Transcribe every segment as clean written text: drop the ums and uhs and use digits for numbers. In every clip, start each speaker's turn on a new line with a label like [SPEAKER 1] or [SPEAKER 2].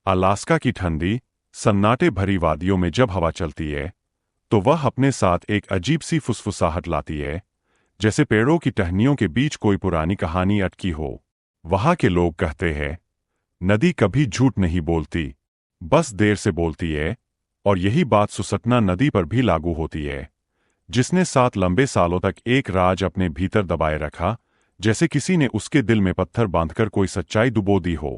[SPEAKER 1] Alaska की ठंडी, सन्नाटे भरी वादियों में जब हवा चलती है तो वह अपने साथ एक अजीब सी फुसफुसाहट लाती है, जैसे पेड़ों की टहनियों के बीच कोई पुरानी कहानी अटकी हो। वहां के लोग कहते हैं, नदी कभी झूठ नहीं बोलती, बस देर से बोलती है। और यही बात सुसटना नदी पर भी लागू होती है, जिसने 7 लंबे सालों तक एक राज अपने भीतर दबाए रखा, जैसे किसी ने उसके दिल में पत्थर बांधकर कोई सच्चाई डुबो दी हो।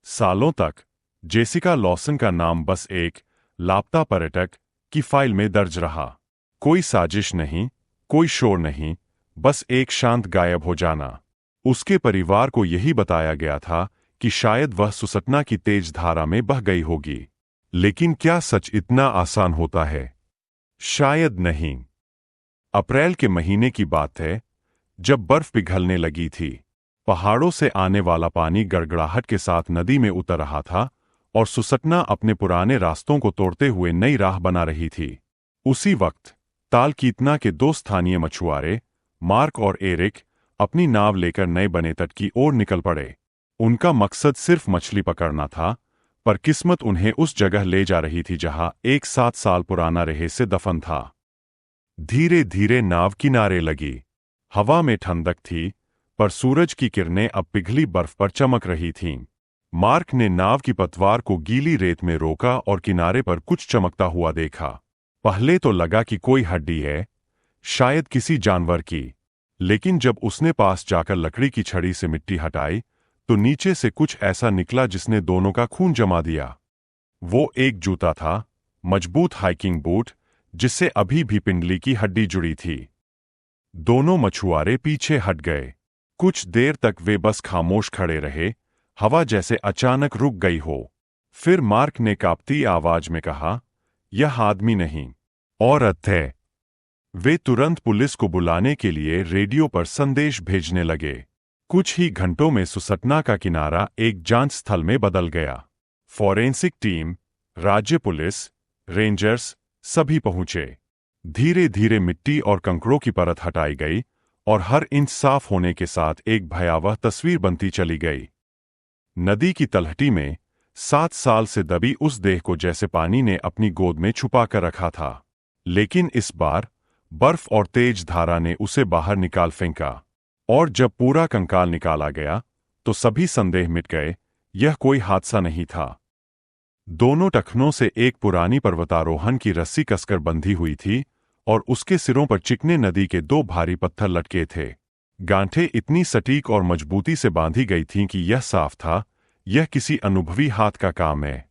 [SPEAKER 1] सालों तक जेसिका लॉसन का नाम बस एक लापता पर्यटक की फाइल में दर्ज रहा। कोई साजिश नहीं, कोई शोर नहीं, बस एक शांत गायब हो जाना। उसके परिवार को यही बताया गया था कि शायद वह सुसटना की तेज धारा में बह गई होगी। लेकिन क्या सच इतना आसान होता है? शायद नहीं। अप्रैल के महीने की बात है, जब बर्फ पिघलने लगी थी। पहाड़ों से आने वाला पानी गड़गड़ाहट के साथ नदी में उतर रहा था और सुसटना अपने पुराने रास्तों को तोड़ते हुए नई राह बना रही थी। उसी वक्त तालकीतना के 2 स्थानीय मछुआरे, मार्क और एरिक, अपनी नाव लेकर नए बने तट की ओर निकल पड़े। उनका मकसद सिर्फ मछली पकड़ना था, पर किस्मत उन्हें उस जगह ले जा रही थी जहां एक 7 साल पुराना रहस्य दफन था। धीरे धीरे नाव किनारे लगी। हवा में ठंडक थी, पर सूरज की किरणें अब पिघली बर्फ पर चमक रही थीं। मार्क ने नाव की पतवार को गीली रेत में रोका और किनारे पर कुछ चमकता हुआ देखा। पहले तो लगा कि कोई हड्डी है, शायद किसी जानवर की। लेकिन जब उसने पास जाकर लकड़ी की छड़ी से मिट्टी हटाई, तो नीचे से कुछ ऐसा निकला जिसने दोनों का खून जमा दिया। वो एक जूता था, मजबूत हाइकिंग बूट, जिससे अभी भी पिंडली की हड्डी जुड़ी थी। दोनों मछुआरे पीछे हट गए। कुछ देर तक वे बस खामोश खड़े रहे, हवा जैसे अचानक रुक गई हो। फिर मार्क ने कांपती आवाज में कहा, यह आदमी नहीं, औरत है। वे तुरंत पुलिस को बुलाने के लिए रेडियो पर संदेश भेजने लगे। कुछ ही घंटों में सुसटना का किनारा एक जांच स्थल में बदल गया। फॉरेंसिक टीम, राज्य पुलिस, रेंजर्स सभी पहुंचे। धीरे धीरे मिट्टी और कंकड़ों की परत हटाई गई और हर इंच साफ होने के साथ एक भयावह तस्वीर बनती चली गई। नदी की तलहटी में 7 साल से दबी उस देह को जैसे पानी ने अपनी गोद में छुपा कर रखा था। लेकिन इस बार बर्फ और तेज धारा ने उसे बाहर निकाल फेंका, और जब पूरा कंकाल निकाला गया तो सभी संदेह मिट गए। यह कोई हादसा नहीं था। दोनों टखनों से एक पुरानी पर्वतारोहण की रस्सी कसकर बंधी हुई थी और उसके सिरों पर चिकने नदी के 2 भारी पत्थर लटके थे। गांठें इतनी सटीक और मजबूती से बांधी गई थीं कि यह साफ था, यह किसी अनुभवी हाथ का काम है।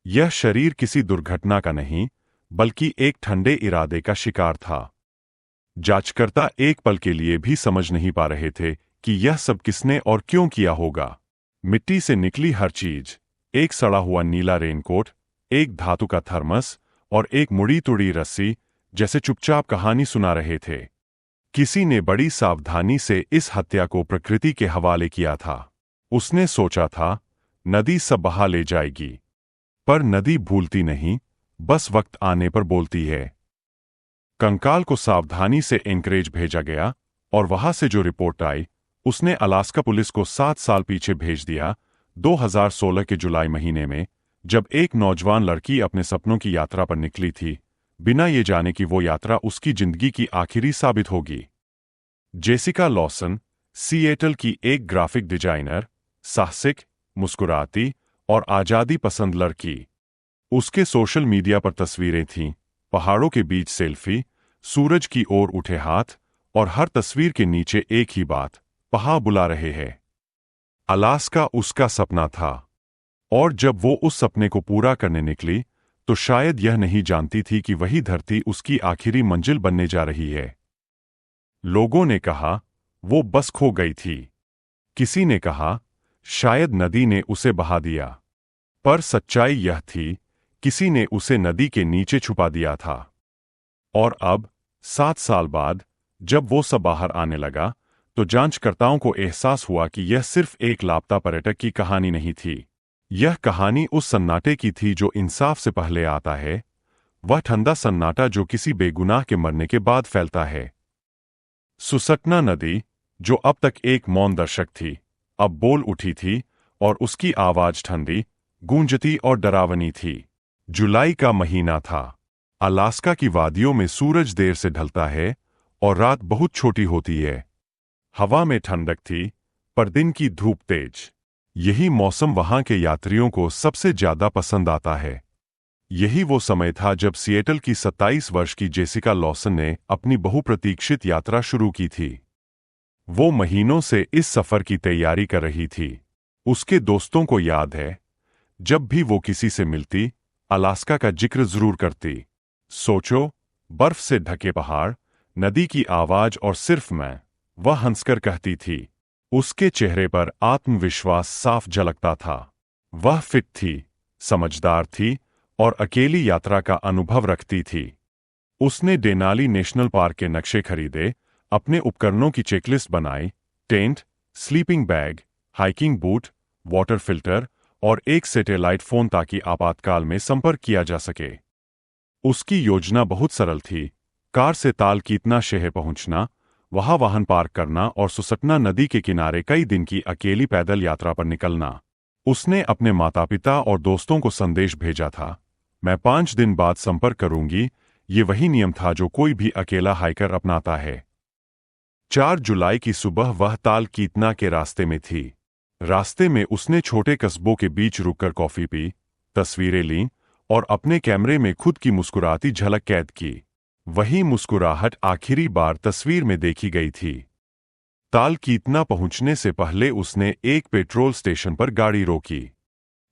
[SPEAKER 1] यह शरीर किसी दुर्घटना का नहीं, बल्कि एक ठंडे इरादे का शिकार था। जांचकर्ता एक पल के लिए भी समझ नहीं पा रहे थे कि यह सब किसने और क्यों किया होगा। मिट्टी से निकली हर चीज, एक सड़ा हुआ नीला रेनकोट, एक धातु का थर्मस और एक मुड़ी तुड़ी रस्सी, जैसे चुपचाप कहानी सुना रहे थे। किसी ने बड़ी सावधानी से इस हत्या को प्रकृति के हवाले किया था। उसने सोचा था, नदी सब बहा ले जाएगी। पर नदी भूलती नहीं, बस वक्त आने पर बोलती है। कंकाल को सावधानी से एंकरेज भेजा गया और वहां से जो रिपोर्ट आई, उसने अलास्का पुलिस को 7 साल पीछे भेज दिया। 2016 के जुलाई महीने में, जब एक नौजवान लड़की अपने सपनों की यात्रा पर निकली थी, बिना ये जाने कि वो यात्रा उसकी जिंदगी की आखिरी साबित होगी। जेसिका लॉसन, सिएटल की एक ग्राफिक डिजाइनर, साहसिक, मुस्कुराती और आजादी पसंद लड़की। उसके सोशल मीडिया पर तस्वीरें थीं, पहाड़ों के बीच सेल्फी, सूरज की ओर उठे हाथ, और हर तस्वीर के नीचे एक ही बात, पहाड़ बुला रहे हैं। अलास्का उसका सपना था, और जब वो उस सपने को पूरा करने निकली, तो शायद यह नहीं जानती थी कि वही धरती उसकी आखिरी मंजिल बनने जा रही है। लोगों ने कहा, वो बस खो गई थी। किसी ने कहा, शायद नदी ने उसे बहा दिया। पर सच्चाई यह थी, किसी ने उसे नदी के नीचे छुपा दिया था। और अब, 7 साल बाद, जब वो सब बाहर आने लगा, तो जांचकर्ताओं को एहसास हुआ कि यह सिर्फ एक लापता पर्यटक की कहानी नहीं थी। यह कहानी उस सन्नाटे की थी जो इंसाफ से पहले आता है, वह ठंडा सन्नाटा जो किसी बेगुनाह के मरने के बाद फैलता है। सुसटना नदी, जो अब तक एक मौन दर्शक थी, अब बोल उठी थी, और उसकी आवाज ठंडी, गूंजती और डरावनी थी। जुलाई का महीना था। अलास्का की वादियों में सूरज देर से ढलता है और रात बहुत छोटी होती है। हवा में ठंडक थी, पर दिन की धूप तेज। यही मौसम वहां के यात्रियों को सबसे ज्यादा पसंद आता है। यही वो समय था जब सिएटल की 27 वर्ष की जेसिका लॉसन ने अपनी बहुप्रतीक्षित यात्रा शुरू की थी। वो महीनों से इस सफर की तैयारी कर रही थी। उसके दोस्तों को याद है, जब भी वो किसी से मिलती, अलास्का का जिक्र जरूर करती। सोचो, बर्फ से ढके पहाड़, नदी की आवाज और सिर्फ मैं, वह हंसकर कहती थी। उसके चेहरे पर आत्मविश्वास साफ झलकता था। वह फिट थी, समझदार थी और अकेली यात्रा का अनुभव रखती थी। उसने डेनाली नेशनल पार्क के नक्शे खरीदे, अपने उपकरणों की चेकलिस्ट बनाई, tent, sleeping bag, hiking boot, water filter और एक सैटेलाइट फोन ताकि आपातकाल में संपर्क किया जा सके। उसकी योजना बहुत सरल थी। कार से तालकीतना शहर पहुंचना, वहां वाहन पार्क करना और सुसटना नदी के किनारे कई दिन की अकेली पैदल यात्रा पर निकलना। उसने अपने माता पिता और दोस्तों को संदेश भेजा था, मैं 5 दिन बाद संपर्क करूंगी। ये वही नियम था जो कोई भी अकेला हाइकर अपनाता है। 4 जुलाई की सुबह वह तालकीतना के रास्ते में थी। रास्ते में उसने छोटे कस्बों के बीच रुककर कॉफी पी, तस्वीरें लीं और अपने कैमरे में खुद की मुस्कुराती झलक कैद की। वही मुस्कुराहट आखिरी बार तस्वीर में देखी गई थी। तालकीतना पहुंचने से पहले उसने एक पेट्रोल स्टेशन पर गाड़ी रोकी।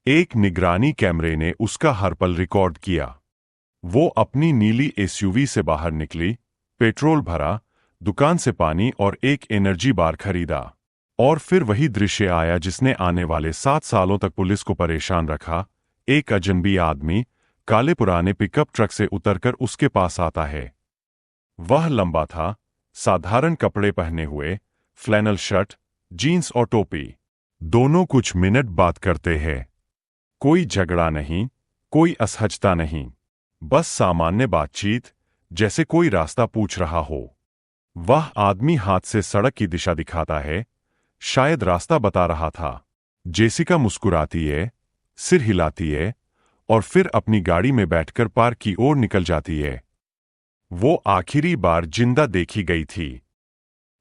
[SPEAKER 1] एक निगरानी कैमरे ने उसका हर पल रिकॉर्ड किया। वो अपनी नीली एसयूवी से बाहर निकली, पेट्रोल भरा, दुकान से पानी और एक एनर्जी बार खरीदा। और फिर वही दृश्य आया जिसने आने वाले 7 सालों तक पुलिस को परेशान रखा। एक अजनबी आदमी काले पुराने पिकअप ट्रक से उतरकर उसके पास आता है। वह लंबा था, साधारण कपड़े पहने हुए, फ्लैनल शर्ट, जीन्स और टोपी। दोनों कुछ मिनट बात करते हैं। कोई झगड़ा नहीं, कोई असहजता नहीं, बस सामान्य बातचीत, जैसे कोई रास्ता पूछ रहा हो। वह आदमी हाथ से सड़क की दिशा दिखाता है, शायद रास्ता बता रहा था। जेसिका मुस्कुराती है, सिर हिलाती है और फिर अपनी गाड़ी में बैठकर पार्क की ओर निकल जाती है। वो आखिरी बार जिंदा देखी गई थी।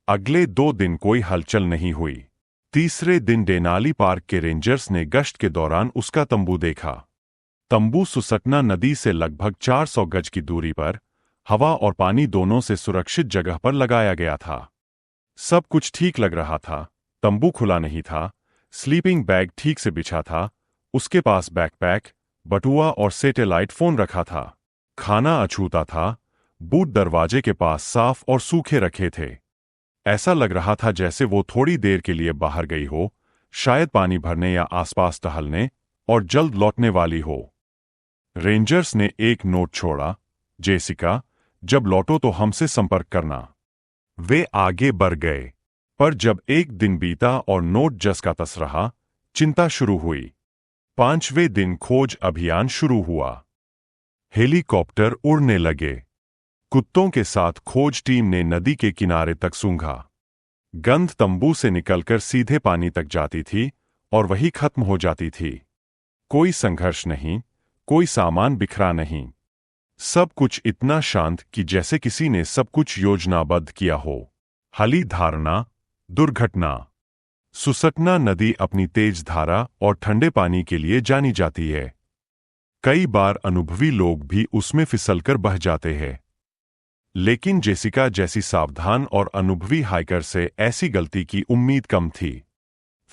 [SPEAKER 1] अगले 2 दिन कोई हलचल नहीं हुई। तीसरे दिन डेनाली पार्क के रेंजर्स ने गश्त के दौरान उसका तंबू देखा। तंबू सुसटना नदी से लगभग 400 गज की दूरी पर, हवा और पानी दोनों से सुरक्षित जगह पर लगाया गया था। सब कुछ ठीक लग रहा था। तंबू खुला नहीं था, स्लीपिंग बैग ठीक से बिछा था, उसके पास बैकपैक, बटुआ और सैटेलाइट फोन रखा था। खाना अछूता था, बूट दरवाजे के पास साफ और सूखे रखे थे। ऐसा लग रहा था जैसे वो थोड़ी देर के लिए बाहर गई हो, शायद पानी भरने या आसपास टहलने, और जल्द लौटने वाली हो। रेंजर्स ने एक नोट छोड़ा, जेसिका, जब लौटो तो हमसे संपर्क करना। वे आगे बढ़ गए, पर जब एक दिन बीता और नोट जस का तस रहा, चिंता शुरू हुई। 5वें दिन खोज अभियान शुरू हुआ। हेलीकॉप्टर उड़ने लगे। कुत्तों के साथ खोज टीम ने नदी के किनारे तक सूंघा। गंध तंबू से निकलकर सीधे पानी तक जाती थी और वही खत्म हो जाती थी। कोई संघर्ष नहीं, कोई सामान बिखरा नहीं। सब कुछ इतना शांत कि जैसे किसी ने सब कुछ योजनाबद्ध किया हो। हली धारणा, दुर्घटना। सुसटना नदी अपनी तेज धारा और ठंडे पानी के लिए जानी जाती है। कई बार अनुभवी लोग भी उसमें फिसलकर बह जाते हैं। लेकिन जेसिका जैसी सावधान और अनुभवी हाइकर से ऐसी गलती की उम्मीद कम थी।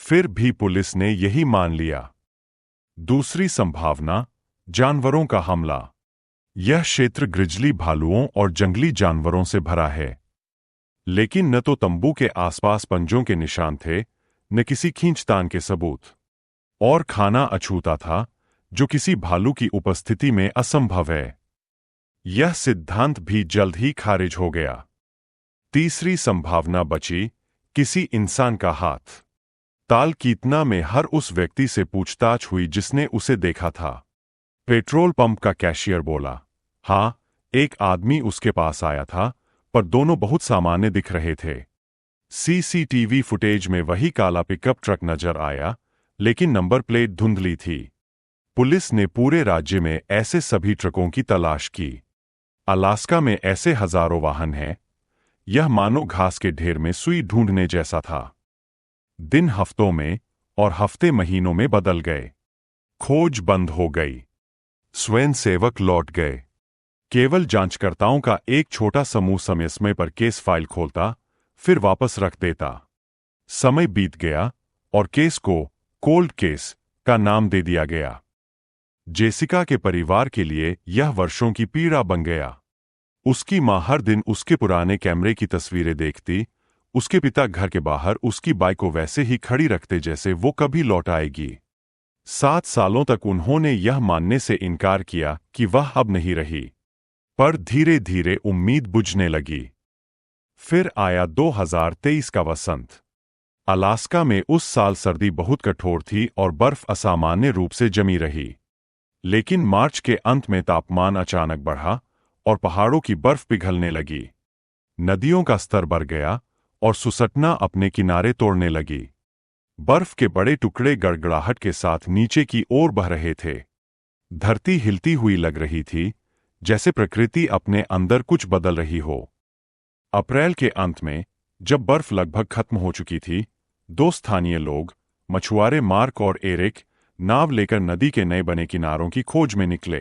[SPEAKER 1] फिर भी पुलिस ने यही मान लिया। दूसरी संभावना, जानवरों का हमला। यह क्षेत्र ग्रिजली भालुओं और जंगली जानवरों से भरा है। लेकिन न तो तंबू के आसपास पंजों के निशान थे, न किसी खींचतान के सबूत। और खाना अछूता था, जो किसी भालू की उपस्थिति में असंभव है। यह सिद्धांत भी जल्द ही खारिज हो गया। तीसरी संभावना बची, किसी इंसान का हाथ। तालकीतना में हर उस व्यक्ति से पूछताछ हुई जिसने उसे देखा था। पेट्रोल पंप का कैशियर बोला, हाँ, एक आदमी उसके पास आया था, पर दोनों बहुत सामान्य दिख रहे थे। सीसीटीवी फुटेज में वही काला पिकअप ट्रक नजर आया, लेकिन नंबर प्लेट धुंधली थी। पुलिस ने पूरे राज्य में ऐसे सभी ट्रकों की तलाश की। अलास्का में ऐसे हजारों वाहन हैं, यह मानो घास के ढेर में सुई ढूंढने जैसा था। दिन हफ्तों में और हफ्ते महीनों में बदल गए। खोज बंद हो गई। स्वयंसेवक लौट गए। केवल जांचकर्ताओं का एक छोटा समूह समय समय पर केस फाइल खोलता, फिर वापस रख देता। समय बीत गया और केस को कोल्ड केस का नाम दे दिया गया। जेसिका के परिवार के लिए यह वर्षों की पीड़ा बन गया। उसकी मां हर दिन उसके पुराने कैमरे की तस्वीरें देखती, उसके पिता घर के बाहर उसकी बाइक को वैसे ही खड़ी रखते जैसे वो कभी लौट आएगी। 7 सालों तक उन्होंने यह मानने से इनकार किया कि वह अब नहीं रही, पर धीरे धीरे उम्मीद बुझने लगी। फिर आया 2023 का वसंत। अलास्का में उस साल सर्दी बहुत कठोर थी और बर्फ असामान्य रूप से जमी रही। लेकिन मार्च के अंत में तापमान अचानक बढ़ा और पहाड़ों की बर्फ पिघलने लगी। नदियों का स्तर बढ़ गया और सुसटना अपने किनारे तोड़ने लगी। बर्फ के बड़े टुकड़े गड़गड़ाहट के साथ नीचे की ओर बह रहे थे। धरती हिलती हुई लग रही थी, जैसे प्रकृति अपने अंदर कुछ बदल रही हो। अप्रैल के अंत में, जब बर्फ लगभग खत्म हो चुकी थी, 2 स्थानीय लोग, मछुआरे मार्क और एरिक, नाव लेकर नदी के नए बने किनारों की खोज में निकले।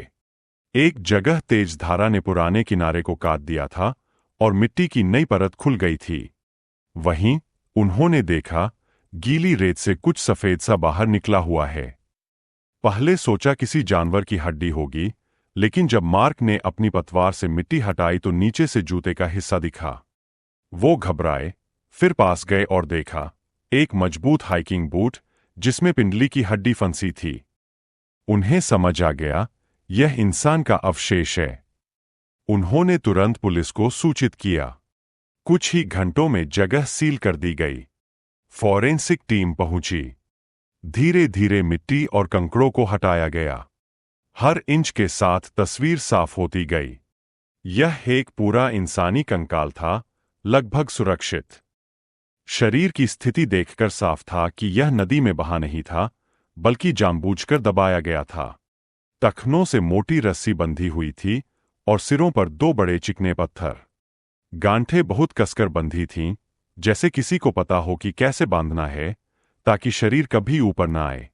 [SPEAKER 1] एक जगह तेज धारा ने पुराने किनारे को काट दिया था और मिट्टी की नई परत खुल गई थी। वहीं उन्होंने देखा, गीली रेत से कुछ सफेद सा बाहर निकला हुआ है। पहले सोचा किसी जानवर की हड्डी होगी, लेकिन जब मार्क ने अपनी पतवार से मिट्टी हटाई तो नीचे से जूते का हिस्सा दिखा। वो घबराए, फिर पास गए और देखा, एक मजबूत हाइकिंग बूट जिसमें पिंडली की हड्डी फंसी थी। उन्हें समझ आ गया, यह इंसान का अवशेष है। उन्होंने तुरंत पुलिस को सूचित किया। कुछ ही घंटों में जगह सील कर दी गई। फॉरेंसिक टीम पहुंची। धीरे धीरे मिट्टी और कंकड़ों को हटाया गया। हर इंच के साथ तस्वीर साफ होती गई। यह एक पूरा इंसानी कंकाल था, लगभग सुरक्षित। शरीर की स्थिति देखकर साफ था कि यह नदी में बहा नहीं था, बल्कि जानबूझकर दबाया गया था। टखनों से मोटी रस्सी बंधी हुई थी और सिरों पर 2 बड़े चिकने पत्थर। गांठें बहुत कसकर बंधी थीं, जैसे किसी को पता हो कि कैसे बांधना है ताकि शरीर कभी ऊपर न आए।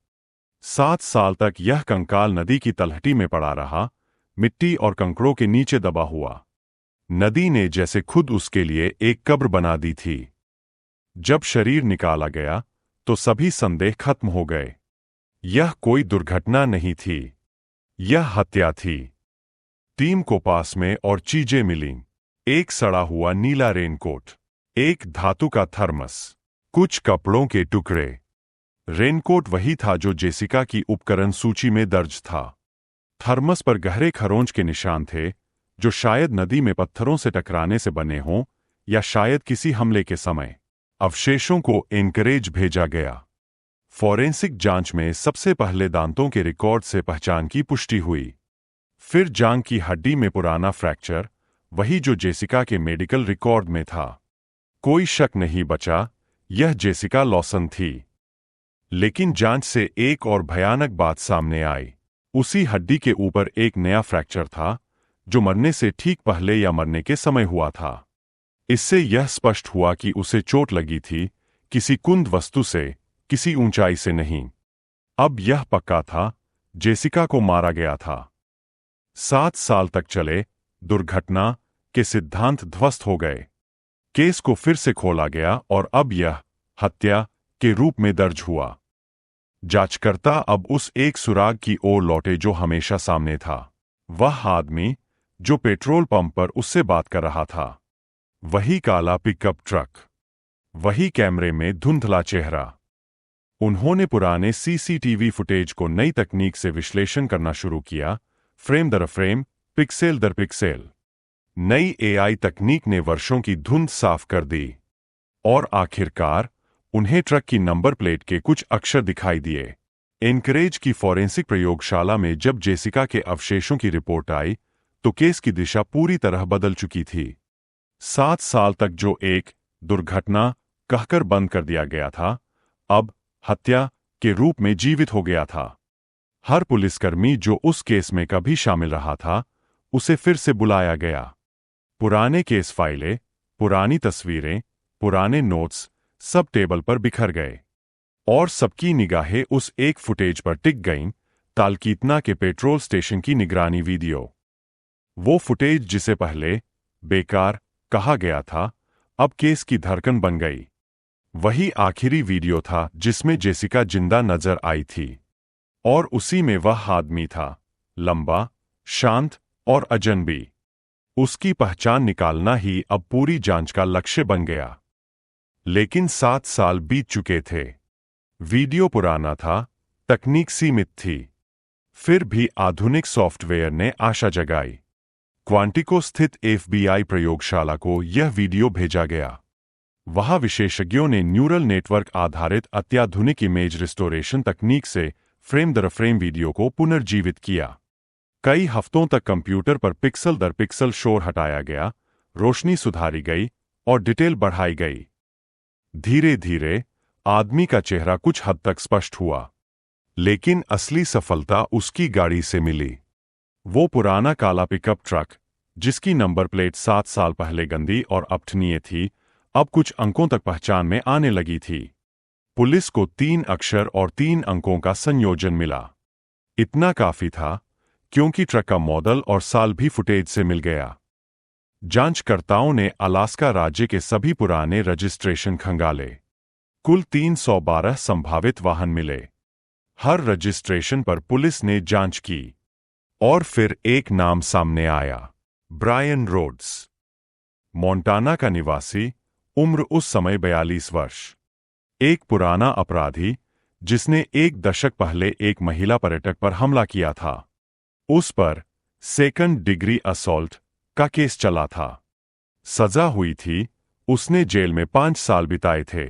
[SPEAKER 1] 7 साल तक यह कंकाल नदी की तलहटी में पड़ा रहा, मिट्टी और कंकड़ों के नीचे दबा हुआ। नदी ने जैसे खुद उसके लिए एक कब्र बना दी थी। जब शरीर निकाला गया तो सभी संदेह खत्म हो गए। यह कोई दुर्घटना नहीं थी, यह हत्या थी। टीम को पास में और चीजें मिलीं। एक सड़ा हुआ नीला रेनकोट, एक धातु का थर्मस, कुछ कपड़ों के टुकड़े। रेनकोट वही था जो जेसिका की उपकरण सूची में दर्ज था। थर्मस पर गहरे खरोंच के निशान थे, जो शायद नदी में पत्थरों से टकराने से बने हों या शायद किसी हमले के समय। अवशेषों को एनकरेज भेजा गया। फॉरेंसिक जांच में सबसे पहले दांतों के रिकॉर्ड से पहचान की पुष्टि हुई। फिर जांघ की हड्डी में पुराना फ्रैक्चर, वही जो जेसिका के मेडिकल रिकॉर्ड में था। कोई शक नहीं बचा, यह जेसिका लॉसन थी। लेकिन जांच से एक और भयानक बात सामने आई। उसी हड्डी के ऊपर एक नया फ्रैक्चर था, जो मरने से ठीक पहले या मरने के समय हुआ था। इससे यह स्पष्ट हुआ कि उसे चोट लगी थी, किसी कुंद वस्तु से, किसी ऊंचाई से नहीं। अब यह पक्का था, जेसिका को मारा गया था। 7 साल तक चले दुर्घटना के सिद्धांत ध्वस्त हो गए। केस को फिर से खोला गया और अब यह हत्या के रूप में दर्ज हुआ। जांचकर्ता अब उस एक सुराग की ओर लौटे जो हमेशा सामने था। वह आदमी जो पेट्रोल पंप पर उससे बात कर रहा था। वही काला पिकअप ट्रक, वही कैमरे में धुंधला चेहरा। उन्होंने पुराने सीसीटीवी फुटेज को नई तकनीक से विश्लेषण करना शुरू किया, फ्रेम दर फ्रेम, पिक्सेल दर पिक्सेल। नई एआई तकनीक ने वर्षों की धुंध साफ कर दी और आखिरकार उन्हें ट्रक की नंबर प्लेट के कुछ अक्षर दिखाई दिए। एनकरेज की फॉरेंसिक प्रयोगशाला में जब जेसिका के अवशेषों की रिपोर्ट आई तो केस की दिशा पूरी तरह बदल चुकी थी। 7 साल तक जो एक दुर्घटना कहकर बंद कर दिया गया था, अब हत्या के रूप में जीवित हो गया था। हर पुलिसकर्मी जो उस केस में कभी शामिल रहा था, उसे फिर से बुलाया गया। पुराने केस फाइलें, पुरानी तस्वीरें, पुराने नोट्स सब टेबल पर बिखर गए और सबकी निगाहें उस एक फुटेज पर टिक गईं, तालकीतना के पेट्रोल स्टेशन की निगरानी वीडियो। वो फुटेज जिसे पहले बेकार कहा गया था, अब केस की धड़कन बन गई। वही आखिरी वीडियो था जिसमें जेसिका जिंदा नजर आई थी और उसी में वह आदमी था, लंबा, शांत और अजनबी। उसकी पहचान निकालना ही अब पूरी जांच का लक्ष्य बन गया। लेकिन 7 साल बीत चुके थे। वीडियो पुराना था, तकनीक सीमित थी। फिर भी आधुनिक सॉफ्टवेयर ने आशा जगाई। क्वांटिको स्थित FBI प्रयोगशाला को यह वीडियो भेजा गया। वहां विशेषज्ञों ने न्यूरल नेटवर्क आधारित अत्याधुनिक इमेज रिस्टोरेशन तकनीक से फ्रेम दर फ्रेम वीडियो को पुनर्जीवित किया। कई हफ्तों तक कंप्यूटर पर पिक्सल दर पिक्सल शोर हटाया गया, रोशनी सुधारी गई और डिटेल बढ़ाई गई। धीरे धीरे आदमी का चेहरा कुछ हद तक स्पष्ट हुआ। लेकिन असली सफलता उसकी गाड़ी से मिली। वो पुराना काला पिकअप ट्रक, जिसकी नंबर प्लेट 7 साल पहले गंदी और अपठनीय थी, अब कुछ अंकों तक पहचान में आने लगी थी। पुलिस को 3 अक्षर और 3 अंकों का संयोजन मिला। इतना काफी था क्योंकि ट्रक का मॉडल और साल भी फुटेज से मिल गया। जांचकर्ताओं ने अलास्का राज्य के सभी पुराने रजिस्ट्रेशन खंगाले। कुल 312 संभावित वाहन मिले। हर रजिस्ट्रेशन पर पुलिस ने जांच की और फिर एक नाम सामने आया, ब्रायन रोड्स। मोंटाना का निवासी, उम्र उस समय 42 वर्ष। एक पुराना अपराधी जिसने 1 दशक पहले एक महिला पर्यटक पर हमला किया था। उस पर सेकंड डिग्री असॉल्ट का केस चला था। सजा हुई थी, उसने जेल में 5 साल बिताए थे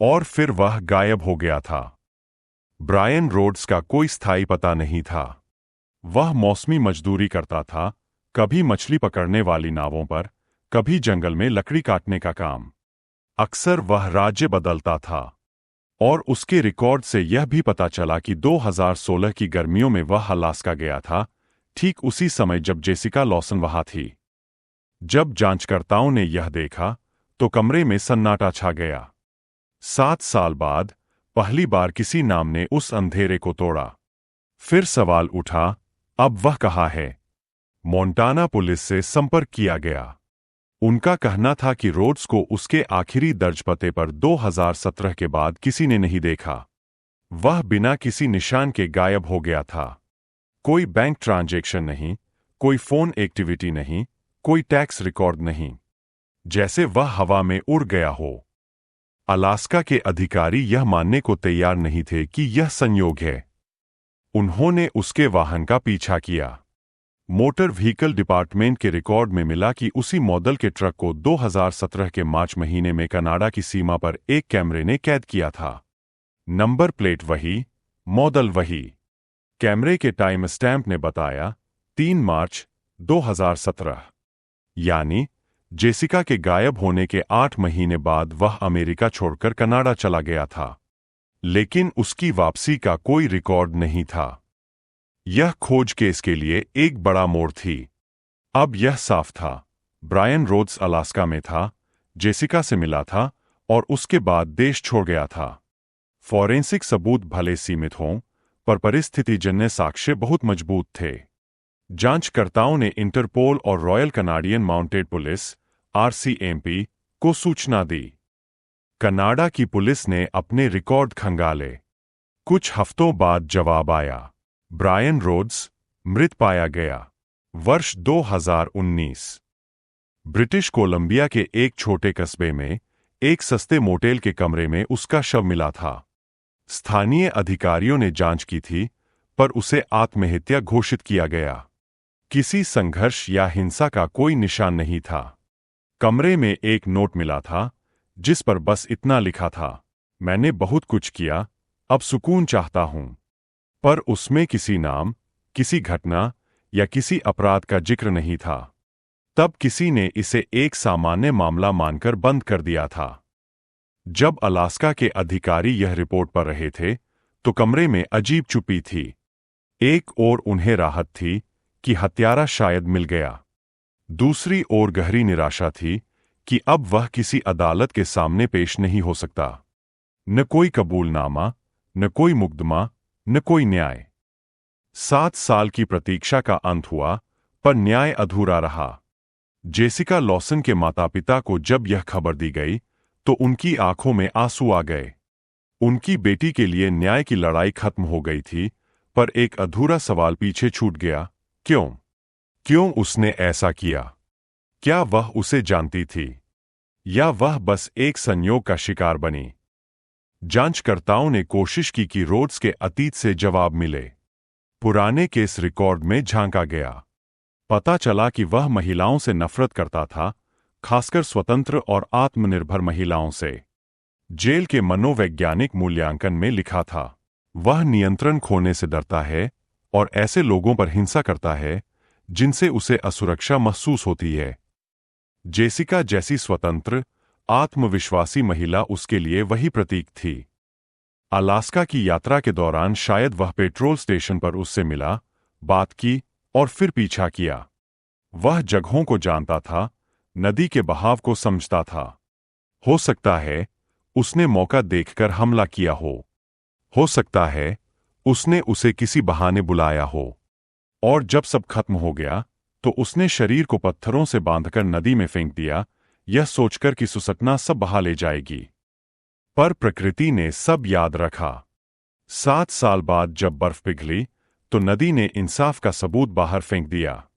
[SPEAKER 1] और फिर वह गायब हो गया था। ब्रायन रोड्स का कोई स्थायी पता नहीं था। वह मौसमी मजदूरी करता था, कभी मछली पकड़ने वाली नावों पर, कभी जंगल में लकड़ी काटने का काम। अक्सर वह राज्य बदलता था और उसके रिकॉर्ड से यह भी पता चला कि 2016 की गर्मियों में वह अलास्का गया था, ठीक उसी समय जब जेसिका लॉसन वहां थी। जब जांचकर्ताओं ने यह देखा तो कमरे में सन्नाटा छा गया। 7 साल बाद पहली बार किसी नाम ने उस अंधेरे को तोड़ा। फिर सवाल उठा, अब वह कहाँ है? मोंटाना पुलिस से संपर्क किया गया। उनका कहना था कि रोड्स को उसके आखिरी दर्ज पते पर 2017 के बाद किसी ने नहीं देखा। वह बिना किसी निशान के गायब हो गया था। कोई बैंक ट्रांजैक्शन नहीं, कोई फोन एक्टिविटी नहीं, कोई टैक्स रिकॉर्ड नहीं। जैसे वह हवा में उड़ गया हो। अलास्का के अधिकारी यह मानने को तैयार नहीं थे कि यह संयोग है। उन्होंने उसके वाहन का पीछा किया। मोटर व्हीकल डिपार्टमेंट के रिकॉर्ड में मिला कि उसी मॉडल के ट्रक को 2017 के मार्च महीने में कनाडा की सीमा पर एक कैमरे ने कैद किया था। नंबर प्लेट वही, मॉडल वही। कैमरे के टाइम स्टैंप ने बताया 3 मार्च 2017। यानी जेसिका के गायब होने के 8 महीने बाद वह अमेरिका छोड़कर कनाडा चला गया था। लेकिन उसकी वापसी का कोई रिकॉर्ड नहीं था। यह खोज केस के लिए एक बड़ा मोड़ थी। अब यह साफ था, ब्रायन रोड्स अलास्का में था, जेसिका से मिला था और उसके बाद देश छोड़ गया था। फॉरेंसिक सबूत भले सीमित हों, पर परिस्थितिजन्य साक्ष्य बहुत मजबूत थे। जांचकर्ताओं ने इंटरपोल और royal Canadian mounted police RCMP को सूचना दी। कनाडा की पुलिस ने अपने रिकॉर्ड खंगाले। कुछ हफ्तों बाद जवाब आया, ब्रायन रोड्स मृत पाया गया। वर्ष 2019। ब्रिटिश कोलंबिया के एक छोटे कस्बे में एक सस्ते मोटेल के कमरे में उसका शव मिला था। स्थानीय अधिकारियों ने जांच की थी, पर उसे आत्महत्या घोषित किया गया। किसी संघर्ष या हिंसा का कोई निशान नहीं था। कमरे में एक नोट मिला था, जिस पर बस इतना लिखा था, मैंने बहुत कुछ किया, अब सुकून चाहता हूं। पर उसमें किसी नाम, किसी घटना या किसी अपराध का जिक्र नहीं था। तब किसी ने इसे एक सामान्य मामला मानकर बंद कर दिया था। जब अलास्का के अधिकारी यह रिपोर्ट पढ़ रहे थे, तो कमरे में अजीब चुप्पी थी। एक ओर उन्हें राहत थी कि हत्यारा शायद मिल गया, दूसरी ओर गहरी निराशा थी कि अब वह किसी अदालत के सामने पेश नहीं हो सकता। न कोई कबूलनामा, न कोई मुकदमा, न कोई न्याय। 7 साल की प्रतीक्षा का अंत हुआ, पर न्याय अधूरा रहा। जेसिका लॉसन के माता-पिता को जब यह खबर दी गई, तो उनकी आंखों में आंसू आ गए। उनकी बेटी के लिए न्याय की लड़ाई खत्म हो गई थी, पर एक अधूरा सवाल पीछे छूट गया, क्यों? क्यों उसने ऐसा किया? क्या वह उसे जानती थी, या वह बस एक संयोग का शिकार बनी? जांचकर्ताओं ने कोशिश की कि रोड्स के अतीत से जवाब मिले। पुराने केस रिकॉर्ड में झांका गया। पता चला कि वह महिलाओं से नफरत करता था, खासकर स्वतंत्र और आत्मनिर्भर महिलाओं से। जेल के मनोवैज्ञानिक मूल्यांकन में लिखा था, वह नियंत्रण खोने से डरता है और ऐसे लोगों पर हिंसा करता है जिनसे उसे असुरक्षा महसूस होती है। जेसिका जैसी स्वतंत्र, आत्मविश्वासी महिला उसके लिए वही प्रतीक थी। अलास्का की यात्रा के दौरान शायद वह पेट्रोल स्टेशन पर उससे मिला, बात की और फिर पीछा किया। वह जगहों को जानता था, नदी के बहाव को समझता था। हो सकता है उसने मौका देखकर हमला किया हो सकता है उसने उसे किसी बहाने बुलाया हो। और जब सब खत्म हो गया, तो उसने शरीर को पत्थरों से बांधकर नदी में फेंक दिया, यह सोचकर कि सुसकना सब बहा ले जाएगी। पर प्रकृति ने सब याद रखा। 7 साल बाद जब बर्फ पिघली, तो नदी ने इंसाफ का सबूत बाहर फेंक दिया।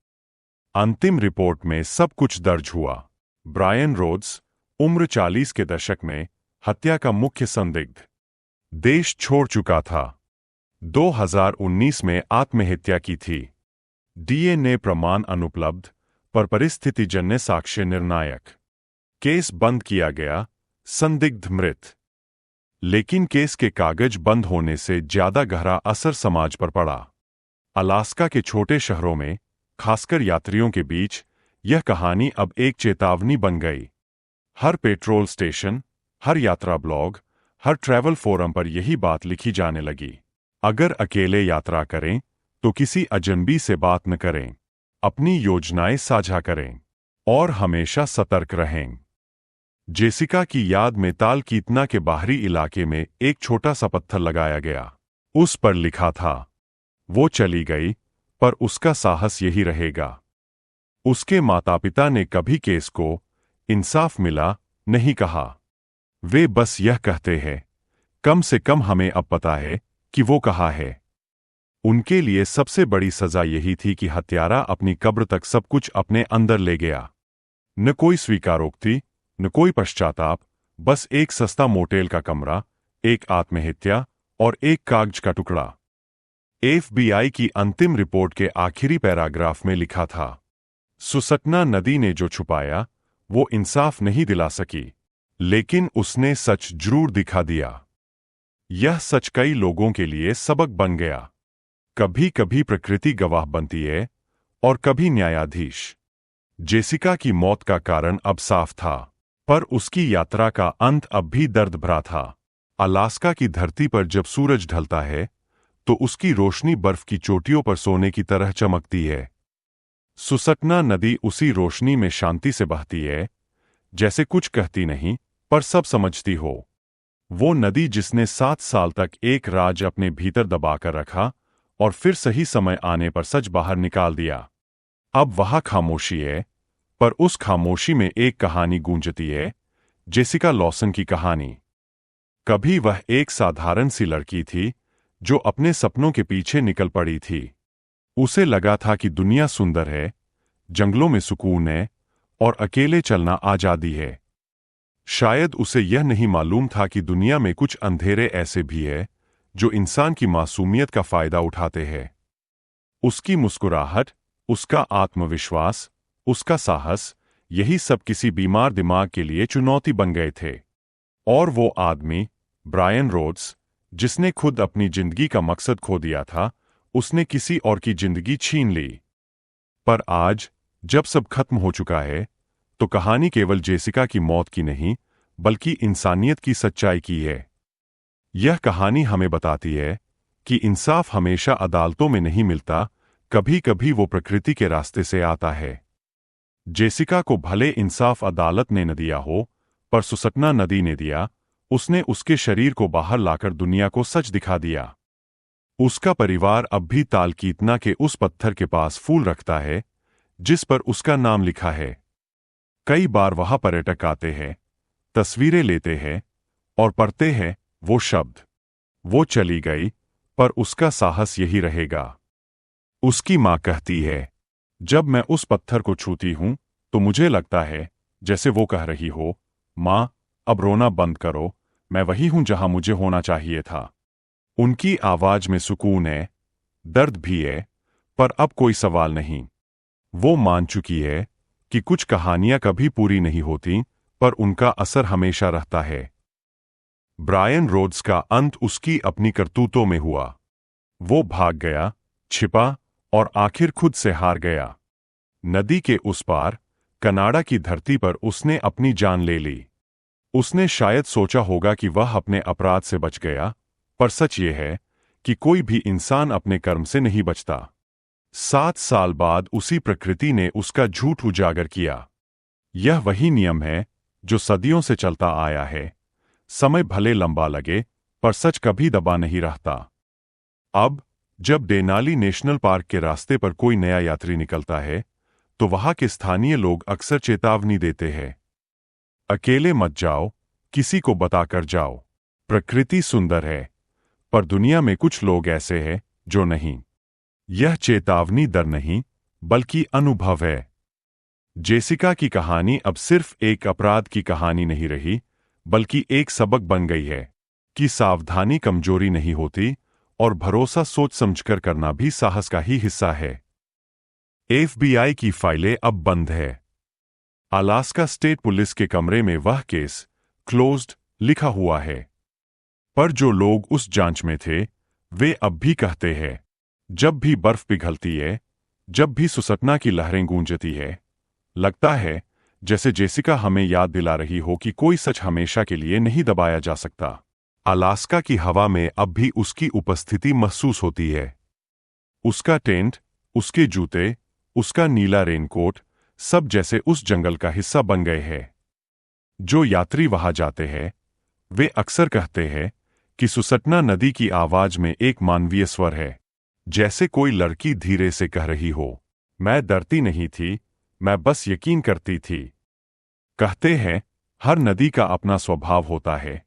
[SPEAKER 1] अंतिम रिपोर्ट में सब कुछ दर्ज हुआ। ब्रायन रोड्स, उम्र 40 के दशक में, हत्या का मुख्य संदिग्ध, देश छोड़ चुका था। 2019 में आत्महत्या की थी। डीएनए प्रमाण अनुपलब्ध, पर परिस्थितिजन्य साक्ष्य निर्णायक। केस बंद किया गया, संदिग्ध मृत। लेकिन केस के कागज बंद होने से ज्यादा गहरा असर समाज पर पड़ा। अलास्का के छोटे शहरों में, खासकर यात्रियों के बीच, यह कहानी अब एक चेतावनी बन गई। हर पेट्रोल स्टेशन, हर यात्रा ब्लॉग, हर ट्रैवल फोरम पर यही बात लिखी जाने लगी। अगर अकेले यात्रा करें, तो किसी अजनबी से बात न करें, अपनी योजनाएं साझा करें, और हमेशा सतर्क रहें। जेसिका की याद में तालकीतना के बाहरी इलाके में एक छोटा सा पत्थर लगाया गया। उस पर लिखा था, वो चली गई, पर उसका साहस यही रहेगा। उसके माता-पिता ने कभी केस को इंसाफ मिला नहीं कहा। वे बस यह कहते हैं, कम से कम हमें अब पता है कि वो कहाँ है। उनके लिए सबसे बड़ी सजा यही थी कि हत्यारा अपनी कब्र तक सब कुछ अपने अंदर ले गया। न कोई स्वीकारोक्ति, न कोई पश्चाताप, बस एक सस्ता मोटेल का कमरा, एक आत्महत्या और एक कागज का टुकड़ा। एफबीआई की अंतिम रिपोर्ट के आखिरी पैराग्राफ में लिखा था, सुसकना नदी ने जो छुपाया, वो इंसाफ नहीं दिला सकी, लेकिन उसने सच जरूर दिखा दिया। यह सच कई लोगों के लिए सबक बन गया। कभी कभी प्रकृति गवाह बनती है, और कभी न्यायाधीश। जेसिका की मौत का कारण अब साफ था, पर उसकी यात्रा का अंत अब भी दर्द भरा था। अलास्का की धरती पर जब सूरज ढलता है, तो उसकी रोशनी बर्फ की चोटियों पर सोने की तरह चमकती है। सुसकना नदी उसी रोशनी में शांति से बहती है, जैसे कुछ कहती नहीं, पर सब समझती हो। वो नदी जिसने 7 साल तक एक राज अपने भीतर दबाकर रखा, और फिर सही समय आने पर सच बाहर निकाल दिया। अब वहां खामोशी है, पर उस खामोशी में एक कहानी गूंजती है, जेसिका लॉसन की कहानी। कभी वह एक साधारण सी लड़की थी, जो अपने सपनों के पीछे निकल पड़ी थी। उसे लगा था कि दुनिया सुंदर है, जंगलों में सुकून है, और अकेले चलना आजादी है। शायद उसे यह नहीं मालूम था कि दुनिया में कुछ अंधेरे ऐसे भी हैं, जो इंसान की मासूमियत का फायदा उठाते हैं। उसकी मुस्कुराहट, उसका आत्मविश्वास, उसका साहस, यही सब किसी बीमार दिमाग के लिए चुनौती बन गए थे। और वो आदमी, ब्रायन रोड्स, जिसने खुद अपनी जिंदगी का मकसद खो दिया था, उसने किसी और की जिंदगी छीन ली। पर आज, जब सब खत्म हो चुका है, तो कहानी केवल जेसिका की मौत की नहीं, बल्कि इंसानियत की सच्चाई की है। यह कहानी हमें बताती है कि इंसाफ हमेशा अदालतों में नहीं मिलता, कभी कभी वो प्रकृति के रास्ते से आता है। जेसिका को भले इंसाफ अदालत ने न दिया हो, पर सुसटना नदी ने दिया। उसने उसके शरीर को बाहर लाकर दुनिया को सच दिखा दिया। उसका परिवार अब भी तालकीतना के उस पत्थर के पास फूल रखता है जिस पर उसका नाम लिखा है। कई बार वहां पर्यटक आते हैं, तस्वीरें लेते हैं और पढ़ते हैं वो शब्द, वो चली गई पर उसका साहस यही रहेगा। उसकी मां कहती है, जब मैं उस पत्थर को छूती हूं तो मुझे लगता है जैसे वो कह रही हो, मां अब रोना बंद करो, मैं वही हूं जहां मुझे होना चाहिए था। उनकी आवाज में सुकून है, दर्द भी है, पर अब कोई सवाल नहीं। वो मान चुकी है कि कुछ कहानियां कभी पूरी नहीं होती, पर उनका असर हमेशा रहता है। ब्रायन रोड्स का अंत उसकी अपनी करतूतों में हुआ। वो भाग गया, छिपा और आखिर खुद से हार गया। नदी के उस पार, कनाडा की धरती पर उसने अपनी जान ले ली। उसने शायद सोचा होगा कि वह अपने अपराध से बच गया, पर सच ये है कि कोई भी इंसान अपने कर्म से नहीं बचता। 7 साल बाद उसी प्रकृति ने उसका झूठ उजागर किया। यह वही नियम है जो सदियों से चलता आया है। समय भले लंबा लगे, पर सच कभी दबा नहीं रहता। अब जब डेनाली नेशनल पार्क के रास्ते पर कोई नया यात्री निकलता है, तो वहां के स्थानीय लोग अक्सर चेतावनी देते हैं, अकेले मत जाओ, किसी को बताकर जाओ। प्रकृति सुंदर है, पर दुनिया में कुछ लोग ऐसे हैं जो नहीं। यह चेतावनी डर नहीं, बल्कि अनुभव है। जेसिका की कहानी अब सिर्फ एक अपराध की कहानी नहीं रही, बल्कि एक सबक बन गई है कि सावधानी कमजोरी नहीं होती और भरोसा सोच समझकर करना भी साहस का ही हिस्सा है। FBI की फाइलें अब बंद है। अलास्का स्टेट पुलिस के कमरे में वह केस क्लोज्ड लिखा हुआ है। पर जो लोग उस जांच में थे, वे अब भी कहते हैं, जब भी बर्फ पिघलती है, जब भी सुसटना की लहरें गूंजती है, लगता है जैसे जेसिका हमें याद दिला रही हो कि कोई सच हमेशा के लिए नहीं दबाया जा सकता। अलास्का की हवा में अब भी उसकी उपस्थिति महसूस होती है। उसका टेंट, उसके जूते, उसका नीला रेनकोट, सब जैसे उस जंगल का हिस्सा बन गए हैं। जो यात्री वहां जाते हैं, वे अक्सर कहते हैं कि सुसटना नदी की आवाज में एक मानवीय स्वर है, जैसे कोई लड़की धीरे से कह रही हो, मैं डरती नहीं थी, मैं बस यकीन करती थी। कहते हैं, हर नदी का अपना स्वभाव होता है,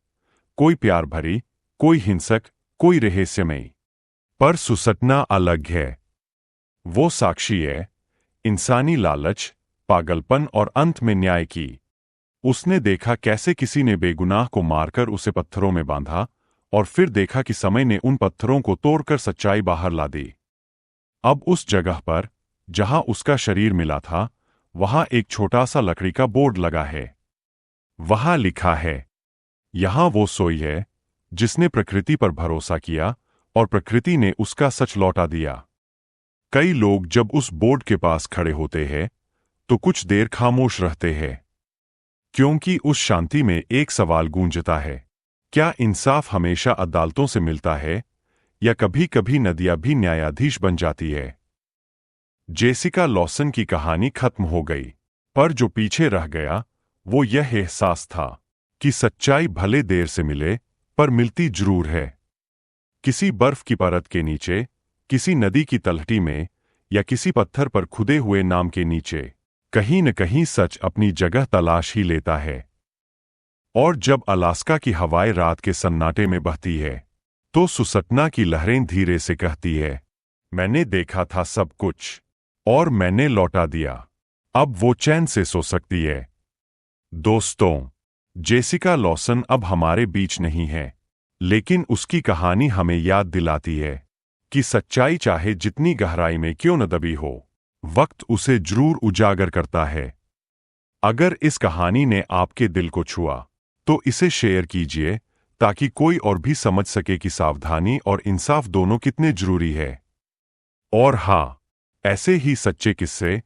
[SPEAKER 1] कोई प्यार भरी, कोई हिंसक, कोई रहस्यमयी। पर सुसटना अलग है। वो साक्षी है, इंसानी लालच, पागलपन और अंत में न्याय की। उसने देखा कैसे किसी ने बेगुनाह को मारकर उसे पत्थरों में बांधा, और फिर देखा कि समय ने उन पत्थरों को तोड़कर सच्चाई बाहर ला दी। अब उस जगह पर जहां उसका शरीर मिला था, वहां एक छोटा सा लकड़ी का बोर्ड लगा है। वहां लिखा है, यहां वो सोई है जिसने प्रकृति पर भरोसा किया और प्रकृति ने उसका सच लौटा दिया। कई लोग जब उस बोर्ड के पास खड़े होते हैं, तो कुछ देर खामोश रहते हैं, क्योंकि उस शांति में एक सवाल गूंजता है, क्या इंसाफ हमेशा अदालतों से मिलता है, या कभी कभी नदियां भी न्यायाधीश बन जाती है। जेसिका लॉसन की कहानी खत्म हो गई, पर जो पीछे रह गया वो यह एहसास था कि सच्चाई भले देर से मिले, पर मिलती जरूर है। किसी बर्फ की परत के नीचे, किसी नदी की तलहटी में, या किसी पत्थर पर खुदे हुए नाम के नीचे, कहीं न कहीं सच अपनी जगह तलाश ही लेता है। और जब अलास्का की हवाएं रात के सन्नाटे में बहती है, तो सुसटना की लहरें धीरे से कहती है, मैंने देखा था सब कुछ, और मैंने लौटा दिया। अब वो चैन से सो सकती है। दोस्तों, जेसिका लॉसन अब हमारे बीच नहीं है, लेकिन उसकी कहानी हमें याद दिलाती है कि सच्चाई चाहे जितनी गहराई में क्यों न दबी हो, वक्त उसे जरूर उजागर करता है। अगर इस कहानी ने आपके दिल को छुआ, तो इसे शेयर कीजिए ताकि कोई और भी समझ सके कि सावधानी और इंसाफ दोनों कितने जरूरी है। और हाँ, ऐसे ही सच्चे किस्से,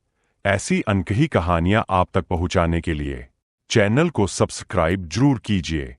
[SPEAKER 1] ऐसी अनकही कहानियां आप तक पहुंचाने के लिए चैनल को सब्सक्राइब जरूर कीजिए।